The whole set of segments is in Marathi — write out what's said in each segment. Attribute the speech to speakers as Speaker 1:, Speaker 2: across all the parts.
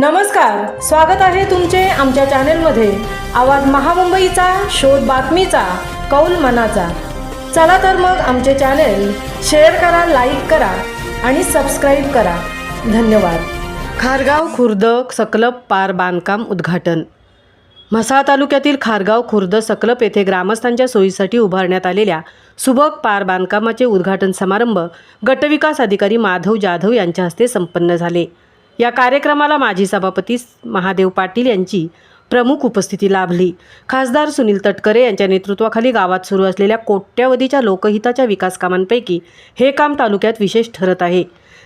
Speaker 1: नमस्कार, स्वागत आहे तुमचे आमच्या चॅनेलमध्ये। आवाज महामुंबईचा, शोध बातमीचा, कौल मनाचा। चला तर मग आमचे चॅनेल शेअर करा, लाईक करा आणि सबस्क्राईब करा। धन्यवाद। खारगाव खुर्द सकलप पार बांधकाम उद्घाटन। म्हसळा तालुक्यातील खारगाव खुर्द सकलप येथे ग्रामस्थांच्या सोयीसाठी उभारण्यात आलेल्या सुबक पार बांधकामाचे उद्घाटन समारंभ गटविकास अधिकारी माधव जाधव यांच्या हस्ते संपन्न झाले। या कार्यक्रमाला माजी सभापती महादेव पाटील यांची प्रमुख उपस्थिती लाभली। खासदार सुनील तटकरे यांच्या नेतृत्वाखाली गावात सुरू असलेल्या कोट्यावधीच्या लोकहिताच्या विकास कामांपैकी हे काम तालुक्यात विशेष ठरत आहे।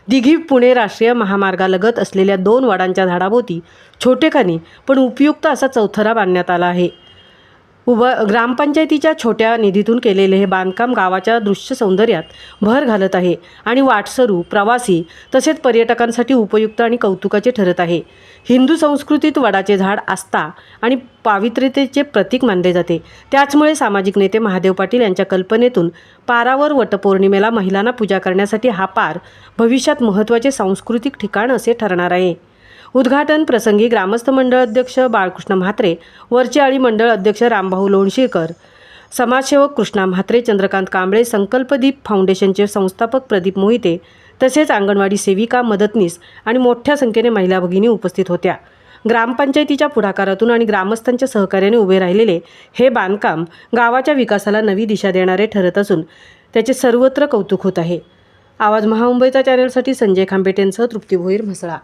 Speaker 1: दिघी पुणे राष्ट्रीय महामार्गालगत असलेल्या 2 वडांच्या झाडाभोवती छोटेखानी पण उपयुक्त असा चौथरा बांधण्यात आला आहे। ग्रामपंचायतीच्या छोट्या निधीतून केलेले हे बांधकाम गावाच्या दृश्य सौंदर्यात भर घालत आहे आणि वाटसरू, प्रवासी तसेच पर्यटकांसाठी उपयुक्त आणि कौतुकाचे ठरत आहे। हिंदू संस्कृतीत वडाचे झाड आस्था आणि पावित्र्यतेचे प्रतीक मानले जाते। त्याचमुळे सामाजिक नेते महादेव पाटील यांच्या कल्पनेतून पारावर वटपौर्णिमेला महिलांना पूजा करण्यासाठी हा पार भविष्यात महत्त्वाचे सांस्कृतिक ठिकाण असे ठरणार आहे। उद्घाटन प्रसंगी ग्रामस्थ मंडळ अध्यक्ष बाळकृष्ण म्हात्रे, वरचे आळी मंडळ अध्यक्ष रामभाऊ लोणशीकर, समाजसेवक कृष्णा म्हात्रे, चंद्रकांत कांबळे, संकल्पदीप फाउंडेशनचे संस्थापक प्रदीप मोहिते तसेच अंगणवाडी सेविका, मदतनीस आणि मोठ्या संख्येने महिला भगिनी उपस्थित होत्या। ग्रामपंचायतीच्या पुढाकारातून आणि ग्रामस्थांच्या सहकार्याने उभे राहिलेले हे बांधकाम गावाच्या विकासाला नवी दिशा देणारे ठरत असून त्याचे सर्वत्र कौतुक होत आहे। आवाज महामुंबईचा चॅनलसाठी संजय खांबेटेंसह तृप्ती भोईर, म्हसळा।